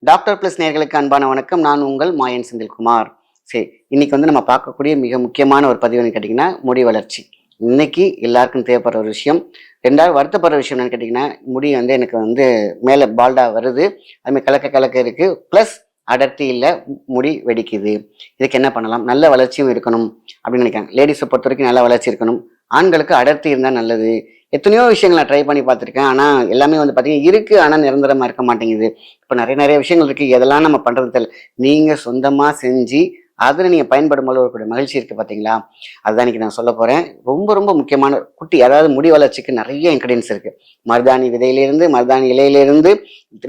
Doctor plus நேயர்களுக்கு அன்பான வணக்கம். நான் உங்கள் மாயன் செந்தில்குமார். சரி, இன்னைக்கு நம்ம பார்க்கக்கூடிய மிக முக்கியமான ஒரு பதிவுன்னு கேட்டிங்கன்னா முடி வளர்ச்சி. இன்னைக்கு எல்லாருக்கும் தேவைப்படுற ஒரு விஷயம். ரெண்டாவது வருத்தப்படுற விஷயம் என்னன்னு கேட்டிங்கன்னா, முடி எனக்கு மேலே பால்டாக வருது, அதுமாதிரி கலக்க கலக்க இருக்கு, ப்ளஸ் அடர்த்தி இல்லை, முடி வெடிக்குது. இதுக்கு என்ன பண்ணலாம்? நல்ல வளர்ச்சியும் இருக்கணும் அப்படின்னு நினைக்கிறாங்க. லேடிஸை பொறுத்த வரைக்கும் நல்ல வளர்ச்சி இருக்கணும், ஆண்களுக்கு அடர்த்தி இருந்தால் நல்லது. எத்தனையோ விஷயங்கள் நான் ட்ரை பண்ணி பார்த்துருக்கேன். ஆனால் எல்லாமே பார்த்தீங்கன்னா இருக்குது, ஆனால் நிரந்தரமாக இருக்க மாட்டேங்குது. இப்போ நிறைய விஷயங்கள் இருக்குது, எதெல்லாம் நம்ம பண்ணுறது தெரியல. நீங்கள் சொந்தமாக செஞ்சு அதில் நீங்கள் பயன்படும் போது ஒரு மகிழ்ச்சி இருக்குது பார்த்தீங்களா? அதுதான் இன்னைக்கு நான் சொல்ல போகிறேன். ரொம்ப ரொம்ப முக்கியமான குட்டி, அதாவது முடி வளர்ச்சிக்கு நிறைய இன்க்ரீடியன்ஸ் இருக்குது. மருதாணி விதையிலேருந்து, மருதாணி இலையிலேருந்து,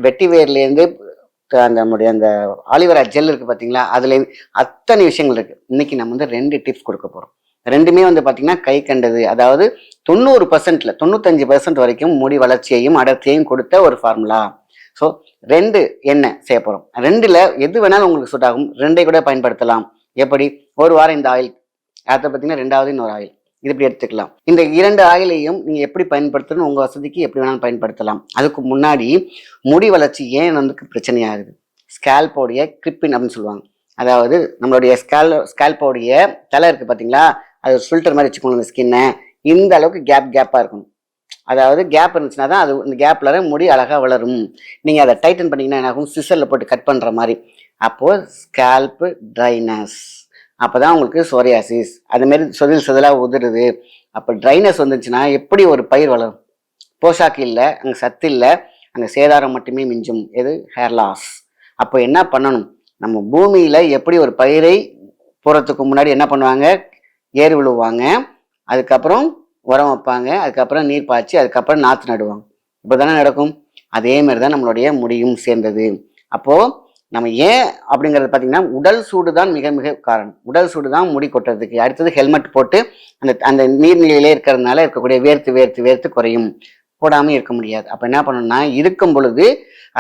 வெட்டி வேர்லேருந்து, அந்த ஆலிவேரா ஜெல் இருக்குது பார்த்தீங்களா, அதுல அத்தனை விஷயங்கள் இருக்குது. இன்னைக்கு நம்ம 2 டிப்ஸ் கொடுக்க போகிறோம். ரெண்டுமே பார்த்தீங்கன்னா கை கண்டது. அதாவது 90%, 95% வரைக்கும் முடி வளர்ச்சியையும் அடர்த்தியையும் கொடுத்த ஒரு ஃபார்முலா. ஸோ 2 என்ன செய்ய போகிறோம். 2ல் எது வேணாலும் உங்களுக்கு சூட் ஆகும். 2ஐ கூட பயன்படுத்தலாம். எப்படி? ஒரு வாரம் இந்த ஆயில், அதை பார்த்தீங்கன்னா 2வது இன்னொரு ஆயில், இது இப்படி எடுத்துக்கலாம். இந்த 2 ஆயிலையும் நீங்கள் எப்படி பயன்படுத்தணும், உங்கள் வசதிக்கு எப்படி வேணாலும் பயன்படுத்தலாம். அதுக்கு முன்னாடி முடி வளர்ச்சி ஏன் பிரச்சனையாகுது? ஸ்கேல்போடைய கிரிப்பின் அப்படின்னு சொல்லுவாங்க. அதாவது நம்மளுடைய ஸ்கேல்போடைய தலை இருக்குது பார்த்தீங்களா, அது ஃபில்டர் மாதிரி வச்சுக்கணும். அந்த ஸ்கின்னை இந்த அளவுக்கு கேப்பாக இருக்கணும். அதாவது கேப் இருந்துச்சுன்னா தான் அது இந்த கேப்ல முடி அழகாக வளரும். நீங்கள் அதை டைட்டன் பண்ணிங்கன்னா என்ன ஆகும்? சிசரில் போட்டு கட் பண்ணுற மாதிரி. அப்போது ஸ்கேல்ப்பு ட்ரைனஸ், அப்போ தான் உங்களுக்கு சோரியாசிஸ், அதுமாரி செதிலாக உதிருது. அப்போ ட்ரைனஸ் வந்துச்சுன்னா எப்படி ஒரு பயிர் வளரும்? போஷாக்கு இல்லை, அங்கே சத்து இல்லை, அங்கே சேதாரம் மட்டுமே மிஞ்சும். எது? Hair loss. அப்போ என்ன பண்ணணும்? நம்ம பூமியில் எப்படி ஒரு பயிரை போகிறதுக்கு முன்னாடி என்ன பண்ணுவாங்க? ஏறு விழுவாங்க, அதுக்கப்புறம் உரம் வைப்பாங்க, அதுக்கப்புறம் நீர் பாய்ச்சி, அதுக்கப்புறம் நாற்று நடுவாங்க. இப்போ தானே நடக்கும். அதே மாதிரி தான் நம்மளுடைய முடியும் சேர்ந்தது. அப்போது நம்ம ஏன் அப்படிங்கிறது பார்த்தீங்கன்னா, உடல் சூடு தான் மிக மிக காரணம். உடல் சூடு தான் முடி கொட்டுறதுக்கு. அடுத்தது ஹெல்மெட் போட்டு அந்த நீர்நிலையிலே இருக்கிறதுனால இருக்கக்கூடிய வேர்த்து குறையும். போடாமல் இருக்க முடியாது. அப்போ என்ன பண்ணணும்னா, இருக்கும் பொழுது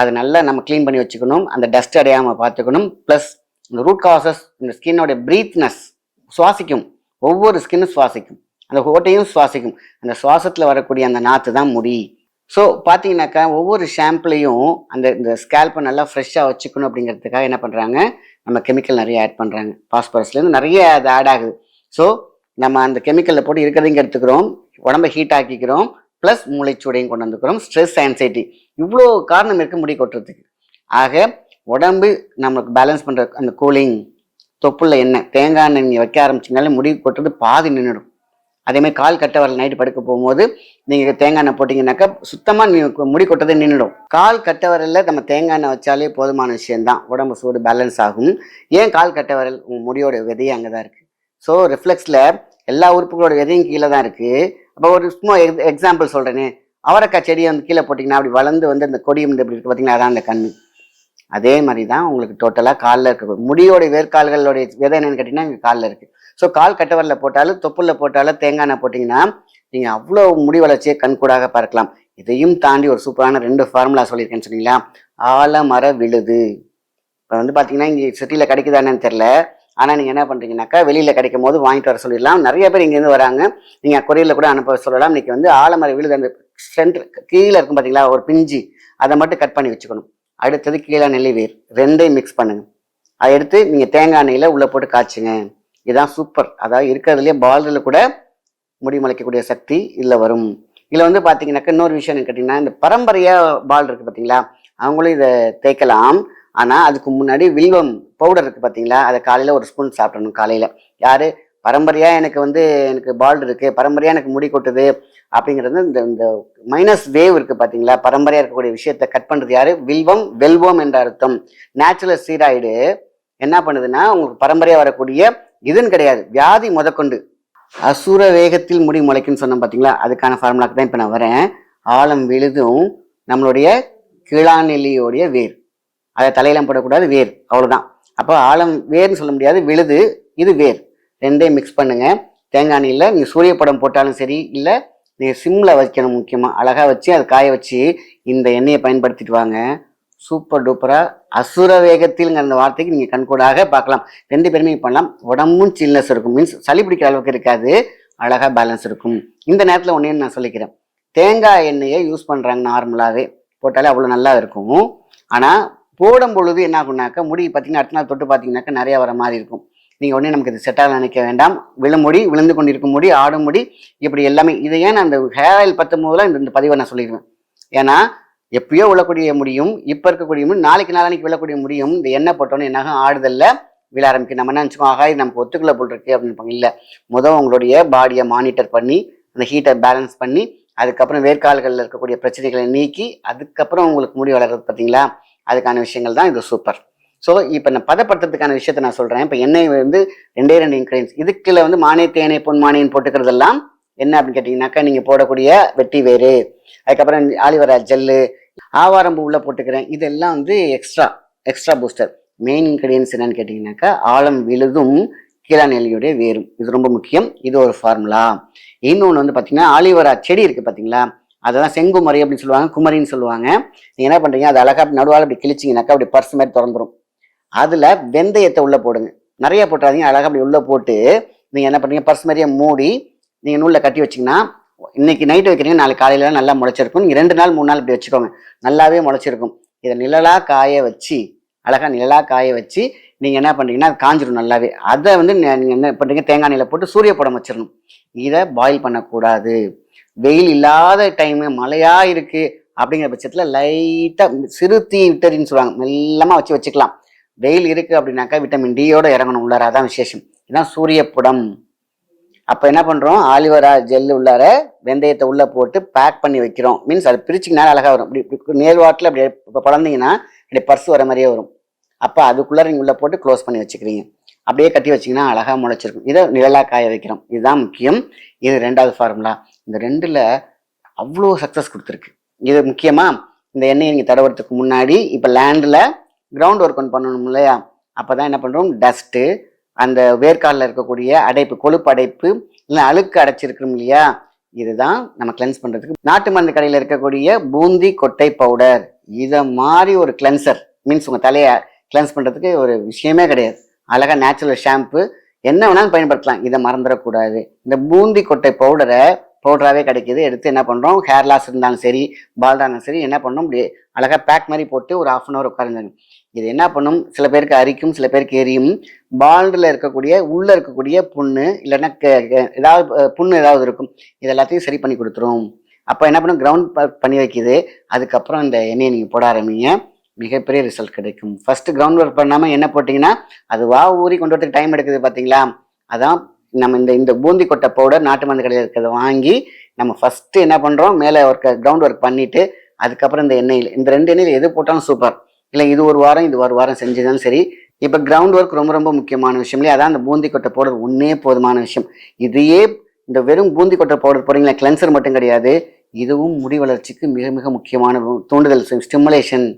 அதை நல்லா நம்ம க்ளீன் பண்ணி வச்சுக்கணும். அந்த டஸ்ட் அடையாமல் பார்த்துக்கணும். ப்ளஸ் இந்த ரூட் காசஸ், இந்த ஸ்கின்னோடைய ப்ரீத்னஸ், சுவாசிக்கும். ஒவ்வொரு ஸ்கின்னும் சுவாசிக்கும், அந்த ஓட்டையும் சுவாசிக்கும். அந்த சுவாசத்தில் வரக்கூடிய அந்த நாற்று தான் முடி. ஸோ பார்த்தீங்கன்னாக்கா ஒவ்வொரு ஷாம்புலையும் இந்த ஸ்கேல்ப்பை நல்லா ஃப்ரெஷ்ஷாக வச்சுக்கணும். அப்படிங்கிறதுக்காக என்ன பண்ணுறாங்க? நம்ம கெமிக்கல் நிறைய ஆட் பண்ணுறாங்க. பாஸ்பரஸ்லேருந்து நிறைய அது ஆட் ஆகுது. ஸோ நம்ம அந்த கெமிக்கலில் போட்டு இருக்கிறதையும் எடுத்துக்கிறோம், உடம்பை ஹீட் ஆக்கிக்கிறோம், ப்ளஸ் மூளைச்சூடையும் கொண்டு வந்துக்கிறோம். ஸ்ட்ரெஸ், ஆன்சைட்டி, இவ்வளோ காரணம் இருக்குது முடி கொட்டுறதுக்கு. ஆக உடம்பு நமக்கு பேலன்ஸ் பண்ணுற அந்த கூலிங், தொப்புள்ள எண்ணெய், தேங்காய் எண்ணெய் நீங்கள் வைக்க ஆரம்பிச்சிங்கனாலே முடி கொட்டுறது பாதி நின்றுடும். அதேமாதிரி கால் கட்டை வரல நைட்டு படுக்க போகும்போது நீங்கள் தேங்காய் எண்ணெய் போட்டிங்கன்னாக்கா சுத்தமாக முடி கொட்டதை நின்றுடும். கால் கட்டை வரலில் நம்ம தேங்காய் எண்ணெய் வச்சாலே போதுமான விஷயம்தான். உடம்பு சூடு பேலன்ஸ் ஆகும். ஏன் கால் கட்டை வரல்? உங்கள் முடியோட விதையே அங்கே தான் இருக்குது. ஸோ ரிஃப்ளெக்ஸில் எல்லா உறுப்புகளோட விதையும் கீழே தான் இருக்குது. அப்போ ஒரு சும்மா எக்ஸாம்பிள் சொல்கிறேனே, அவரைக்காய் செடியை கீழே போட்டிங்கன்னா அப்படி வளர்ந்து இந்த கொடி இப்படி இருக்குது பார்த்தீங்கன்னா, அதான் அந்த கண். அதே மாதிரி தான் உங்களுக்கு டோட்டலாக காலில் இருக்க முடியோடைய வேர்க்கால்களுடைய விதை என்னன்னு கேட்டிங்கன்னா இங்கே காலில் இருக்குது. ஸோ கால் கட்டவரில் போட்டாலும் தொப்புளில் போட்டாலும் தேங்காய் எண்ணெய் போட்டிங்கன்னா நீங்கள் அவ்வளோ முடி வளர்ச்சியை கண்கூடாக பார்க்கலாம். இதையும் தாண்டி ஒரு சூப்பரான 2 ஃபார்முலா சொல்லியிருக்கேன்னு சொன்னீங்களா? ஆலமர விழுது. இப்போ பார்த்தீங்கன்னா இங்கே சிட்டியில் கிடைக்குதானேன்னு தெரில. ஆனால் நீங்கள் என்ன பண்ணுறீங்கன்னாக்கா, வெளியில் கிடைக்கும் போது வாங்கிட்டு வர சொல்லிடலாம். நிறைய பேர் இங்கேருந்து வராங்க, நீங்கள் கொரியரில் கூட அனுப்ப சொல்லலாம். இன்றைக்கி ஆலமர விழுது அந்த சென்டர் கீழே இருக்கும் பார்த்தீங்களா, ஒரு பிஞ்சு, அதை மட்டும் கட் பண்ணி வச்சுக்கணும். அடுத்தது கீழே நெல்லி வேர், 2ஐயும் மிக்ஸ் பண்ணுங்க. அதை எடுத்து நீங்கள் தேங்காய் எண்ணெயில் உள்ளே போட்டு காய்ச்சுங்க. இதுதான் சூப்பர். அதாவது இருக்கிறதுலேயே பால்டில் கூட முடி முளைக்கக்கூடிய சக்தி இதில் வரும். இதில் பார்த்தீங்கன்னாக்கா இன்னொரு விஷயம் கேட்டிங்கன்னா, இந்த பரம்பரையாக பால் இருக்குது பார்த்தீங்களா, அவங்களும் இதை தேய்க்கலாம். ஆனால் அதுக்கு முன்னாடி வில்வம் பவுடர் இருக்குது பார்த்தீங்களா, அதை காலையில் ஒரு ஸ்பூன் சாப்பிடணும். காலையில் யார் பரம்பரையாக எனக்கு பால்டு இருக்குது, பரம்பரையாக எனக்கு முடி கொட்டுது அப்படிங்கிறது, இந்த மைனஸ் வேவ் இருக்குது பார்த்தீங்களா, பரம்பரையாக இருக்கக்கூடிய விஷயத்தை கட் பண்ணுறது யார்? வில்வம், வெல்வோம் என்ற அர்த்தம். நேச்சுரல் ஸ்டீராய்டு என்ன பண்ணுதுன்னா, உங்களுக்கு பரம்பரையாக வரக்கூடிய இதுன்னு கிடையாது, வியாதி முதற்கொண்டு. அசுர வேகத்தில் முடி முளைக்குன்னு சொன்னோம் பார்த்தீங்களா, அதுக்கான ஃபார்முலாக்கு தான் இப்போ நான் வரேன். ஆலம் விழுதும் நம்மளுடைய கிழாநெல்லியோடைய வேர், அதை தலையெல்லாம் போடக்கூடாது, வேர், அவ்வளோதான். அப்போ ஆலம் வேர்னு சொல்ல முடியாது, விழுது, இது வேர். 2ஐயும் மிக்ஸ் பண்ணுங்க. தேங்காய் எண்ணெயில் நீங்கள் சூரிய படம் போட்டாலும் சரி, இல்லை நீங்கள் சிம்மில் வைக்கணும். முக்கியமாக அழகாக வச்சு அதை காய வச்சு இந்த எண்ணெயை பயன்படுத்திட்டு வாங்க. சூப்பர் டூப்பராக அசுர வேகத்தில்ங்கிற அந்த வார்த்தைக்கு நீங்கள் கண்கூடாக பார்க்கலாம். 2 பேருமே பண்ணலாம். உடம்பும் சில்னஸ் இருக்கும், மீன்ஸ் சளி பிடிக்கிற அளவுக்கு இருக்காது, அழகாக பேலன்ஸ் இருக்கும். இந்த நேரத்தில் ஒன்றே நான் சொல்லிக்கிறேன், தேங்காய் எண்ணெயை யூஸ் பண்ணுறாங்க நார்மலாகவே, போட்டாலே அவ்வளோ நல்லா இருக்கும். ஆனால் போடும் பொழுது என்ன ஆகும்னாக்கா முடி பார்த்தீங்கன்னா அடுத்த நாள் தொட்டு பார்த்தீங்கன்னாக்கா நிறைய வர மாதிரி இருக்கும். நீங்கள் உடனே நமக்கு இது செட்டாக நினைக்க வேண்டாம். விழுமுடி, விழுந்து கொண்டிருக்கும் முடி, ஆடும் முடி, இப்படி எல்லாமே. இதை ஏன் நான் அந்த ஹேர் ஆயில் பற்றும் போதெல்லாம் இந்த பதிவை நான் சொல்லிடுவேன். ஏன்னா எப்பயோ விழக்கூடிய முடியும், இப்போ இருக்கக்கூடிய முடியும், நாளைக்கு நாளைக்கு விழக்கூடிய முடியும் இந்த எண்ணெய் போட்டோன்னு என்னாகும், ஆடுதல்ல விழ ஆரம்பிக்கும். நம்ம என்ன நினச்சிக்கோம், ஆகா இது நமக்கு ஒத்துக்குள்ள போல் இருக்கு அப்படின்னு. இல்லை, உங்களுடைய பாடியை மானிட்டர் பண்ணி அந்த ஹீட்டை பேலன்ஸ் பண்ணி அதுக்கப்புறம் வேர்க்கால்களில் இருக்கக்கூடிய பிரச்சனைகளை நீக்கி அதுக்கப்புறம் உங்களுக்கு முடி வளர்றது பார்த்தீங்களா, அதுக்கான விஷயங்கள் தான் இது சூப்பர். ஸோ இப்போ நான் பதப்படுத்துறதுக்கான விஷயத்த நான் சொல்கிறேன். இப்போ எண்ணெய் வந்து 2 இன்க்ரீடியன்ஸ். இதுக்குள்ள வந்து மானே, தேனை, பொன் மானேன்னு போட்டுக்கிறதெல்லாம் என்ன அப்படின்னு கேட்டிங்கனாக்கா, நீங்கள் போடக்கூடிய வெட்டி வேறு, அதுக்கப்புறம் ஆலிவரா ஜெல்லு, ஆவாரம்பு உள்ள போட்டுக்கிறேன். இதெல்லாம் வந்து எக்ஸ்ட்ரா பூஸ்டர். மெயின் இன்கிரீடியன்ஸ் என்னன்னு கேட்டிங்கனாக்கா, ஆழம் விழுதும் கீழாநெல்லியுடைய வேரும். இது ரொம்ப முக்கியம். இது ஒரு ஃபார்முலா. இன்னொன்று வந்து பார்த்தீங்கன்னா, ஆலிவரா செடி இருக்குது பார்த்தீங்களா, அதெல்லாம் செங்குமரி அப்படின்னு சொல்லுவாங்க, குமரின்னு சொல்லுவாங்க. நீங்கள் என்ன பண்ணுறீங்க, அது அழகாக அப்படி நடுவால் அப்படி கிழிச்சிங்கனாக்கா அப்படி பர்ஸ் மாதிரி திறந்துடும். அதில் வெந்தயத்தை உள்ளே போடுங்க. நிறைய போட்டுறாதீங்க, அழகாக அப்படி உள்ளே போட்டு நீங்கள் என்ன பண்ணுறீங்க, பர்ஸ் மாதிரியே மூடி நீங்கள் நூலில் கட்டி வச்சிங்கன்னா, இன்னைக்கு நைட்டு வைக்கிறீங்க, நாளைக்கு காலையில் நல்லா முளைச்சிருக்கும். நீங்கள் 2 நாள் 3 நாள் இப்படி வச்சுக்கோங்க, நல்லாவே முளைச்சிருக்கும். இதை நிழலாக காய வச்சு, அழகாக நிழலாக காய வச்சு நீங்கள் என்ன பண்ணுறீங்கன்னா, அது காஞ்சிடும் நல்லாவே. அதை வந்து நீங்கள் என்ன பண்ணுறீங்க, தேங்காய் எண்ணெயில் போட்டு சூரிய படம் வச்சிடணும். இதை பாயில் பண்ணக்கூடாது. வெயில் இல்லாத டைமு, மழையாக இருக்குது அப்படிங்கிற பட்சத்தில் லைட்டாக சிறு தீ விட்டரின்னு சொல்லுவாங்க, மெல்லமாக வச்சுக்கலாம். வெயில் இருக்குது அப்படின்னாக்கா விட்டமின் டியோட இறங்கணும் உள்ளார, அதான் விசேஷம். இதுதான் சூரிய படம். அப்போ என்ன பண்ணுறோம், ஆலிவரா ஜெல்லு உள்ளார வெந்தயத்தை உள்ளே போட்டு பேக் பண்ணி வைக்கிறோம். மீன்ஸ் அது பிரிச்சிங்கன்னா அழகாக வரும். இப்படி நேர்வாட்டில் அப்படி இப்போ குழந்தைங்கன்னா இப்படி பர்ஸ் வர மாதிரியே வரும். அப்போ அதுக்குள்ளே நீங்கள் உள்ளே போட்டு க்ளோஸ் பண்ணி வச்சுக்கிறீங்க. அப்படியே கட்டி வச்சிங்கன்னா அழகாக முளைச்சிருக்கும். இதை நிழலாக காய வைக்கிறோம். இதுதான் முக்கியம். இது 2வது ஃபார்முலா. இந்த 2ல் அவ்வளோ சக்ஸஸ் கொடுத்துருக்கு. இது முக்கியமாக இந்த எண்ணெயை நீங்கள் தடவுறதுக்கு முன்னாடி இப்போ லேண்டில் கிரவுண்ட் ஒர்க் ஒன்று பண்ணணும் இல்லையா, அப்போ தான் என்ன பண்ணுறோம், டஸ்ட்டு, அந்த வேர்க்காலில் இருக்கக்கூடிய அடைப்பு, கொழுப்பு அடைப்பு, இல்லை அழுக்கு அடைச்சிருக்கிறோம் இல்லையா, இதுதான் நம்ம கிளென்ஸ் பண்ணுறதுக்கு. நாட்டு மருந்து கடையில் இருக்கக்கூடிய பூந்தி கொட்டை பவுடர், இதை மாதிரி ஒரு கிளென்சர், மீன்ஸ் உங்கள் தலையை கிளென்ஸ் பண்ணுறதுக்கு ஒரு விஷயமே கிடையாது. அழகாக நேச்சுரல் ஷாம்பு என்ன வேணாலும் பயன்படுத்தலாம். இதை மறந்துடக்கூடாது. இந்த பூந்தி கொட்டை பவுடராகவே கிடைக்கிது. எடுத்து என்ன பண்ணுறோம், ஹேர் லாஸ் இருந்தாலும் சரி, பால்டாக இருந்தாலும் சரி, என்ன பண்ணணும், இப்படி அழகாக பேக் மாதிரி போட்டு ஒரு 1/2 hour உட்காருங்க. இது என்ன பண்ணும், சில பேருக்கு அரிக்கும், சில பேருக்கு எரியும். பால்டில் இருக்கக்கூடிய உள்ளே இருக்கக்கூடிய புண்ணு, இல்லைன்னா ஏதாவது புண்ணு ஏதாவது இருக்கும், இது எல்லாத்தையும் சரி பண்ணி கொடுத்துரும். அப்போ என்ன பண்ணும், கிரவுண்ட் பண்ணி வைக்கிது. அதுக்கப்புறம் இந்த எண்ணெயை நீங்கள் போட ஆரம்பிங்க, மிகப்பெரிய ரிசல்ட் கிடைக்கும். ஃபர்ஸ்ட் கிரவுண்ட் ஒர்க் பண்ணாமல் என்ன போட்டிங்கன்னா அது ஊறி கொண்டு வரதுக்கு டைம் எடுக்குது பார்த்தீங்களா. அதான் நம்ம இந்த பூந்தி கொட்டை பவுடர் நாட்டு மருந்து கடையில் இருக்கிறத வாங்கி நம்ம ஃபஸ்ட்டு என்ன பண்ணுறோம், மேலே கிரவுண்ட் ஒர்க் பண்ணிவிட்டு அதுக்கப்புறம் இந்த எண்ணெயில், இந்த 2 எண்ணெயில் எது போட்டாலும் சூப்பர். இல்லை இது ஒரு வாரம் செஞ்சுதான் சரி. இப்போ கிரவுண்ட் ஒர்க் ரொம்ப ரொம்ப முக்கியமான விஷயம் இல்லையா, அதான் அந்த பூந்தி கொட்டை பவுடர் ஒன்றே போதுமான விஷயம். இதையே இந்த வெறும் பூந்தி கொட்டை பவுடர் போடுறீங்களா, கிளென்சர் மட்டும் கிடையாது, இதுவும் முடி வளர்ச்சிக்கு மிக மிக முக்கியமான தூண்டுதல், ஸ்டிமுலேஷன்.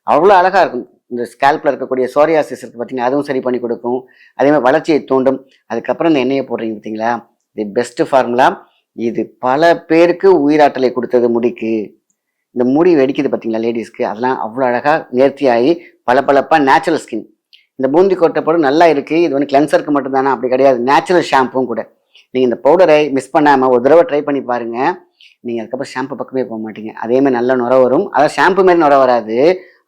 அவ்வளோ அழகாக இருக்கும். இந்த ஸ்கேல்பில் இருக்கக்கூடிய சோரியாசிஸ் இருக்குது பார்த்தீங்கன்னா, அதுவும் சரி பண்ணி கொடுக்கும். அதே மாதிரி வளர்ச்சியை தூண்டும். அதுக்கப்புறம் இந்த எண்ணெயை போடுறீங்க பார்த்தீங்களா, இது பெஸ்ட்டு ஃபார்முலா. இது பல பேருக்கு உயிராற்றலை கொடுத்தது முடிக்கு. இந்த முடி வெடிக்குது பார்த்தீங்களா லேடிஸ்க்கு, அதெல்லாம் அவ்வளோ அழகாக நேர்த்தியாகி பளபளப்பாக நேச்சுரல் ஸ்கின். இந்த பூந்தி கொட்டை பவுடர் நல்லா இருக்குது. இது வந்து கிளென்சருக்கு மட்டும்தானே, அப்படி கிடையாது, நேச்சுரல் ஷாம்பும் கூட. நீங்கள் இந்த பவுடரை மிஸ் பண்ணாமல் ஒரு தடவை ட்ரை பண்ணி பாருங்கள். நீங்கள் அதுக்கப்புறம் ஷாம்பு பக்கமே போக மாட்டீங்க. அதேமாதிரி நல்ல நுரை வரும். அதாவது ஷாம்பு மாரி நுரை வராது,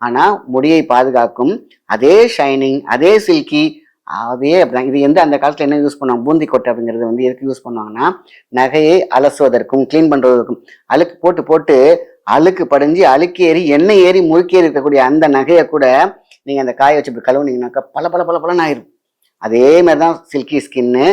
ஆனால் முடியை பாதுகாக்கும். அதே ஷைனிங், அதே சில்கி, அதே அப்படிதான். இது அந்த காலத்தில் என்ன யூஸ் பண்ணுவாங்க, பூந்தி கொட்டை அப்படிங்கிறது வந்து எதுக்கு யூஸ் பண்ணுவாங்கன்னா, நகையை அலசுவதற்கும் க்ளீன் பண்ணுறதுக்கும். அழுக்கு போட்டு அழுக்கு படிஞ்சு அழுக்கு ஏறி எண்ணெய் ஏறி முறுக்கேறி இருக்கக்கூடிய அந்த நகையை கூட நீங்கள் அந்த காய வச்சு இப்படி கழுவுனீங்கன்னாக்கா பல ஆயிரும். அதே மாதிரி தான் சில்கி ஸ்கின்னு,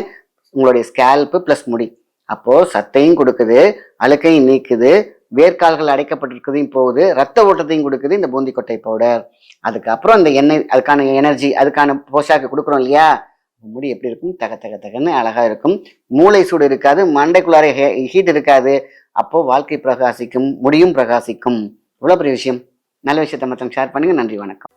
உங்களுடைய ஸ்கேல்ப்பு ப்ளஸ் முடி. அப்போது சத்தையும் கொடுக்குது, அழுக்கையும் நீக்குது, வேர்க்கால்கள் அடைக்கப்பட்டிருக்கிறதையும் போகுது, ரத்த ஓட்டத்தையும் கொடுக்குது இந்த பூந்தி கொட்டை பவுடர். அதுக்கப்புறம் இந்த எண்ணெய், அதுக்கான எனர்ஜி, அதுக்கான போஷாக்கு கொடுக்குறோம் இல்லையா, முடி எப்படி இருக்கும், தகன்னு அழகாக இருக்கும். மூளை சூடு இருக்காது, மண்டைக்குள்ளார ஹீட் இருக்காது. அப்போது வாழ்க்கை பிரகாசிக்கும், முடியும் பிரகாசிக்கும். இவ்வளோ பெரிய விஷயம். நல்ல விஷயத்தை மற்றவங்க ஷேர் பண்ணுங்கள். நன்றி, வணக்கம்.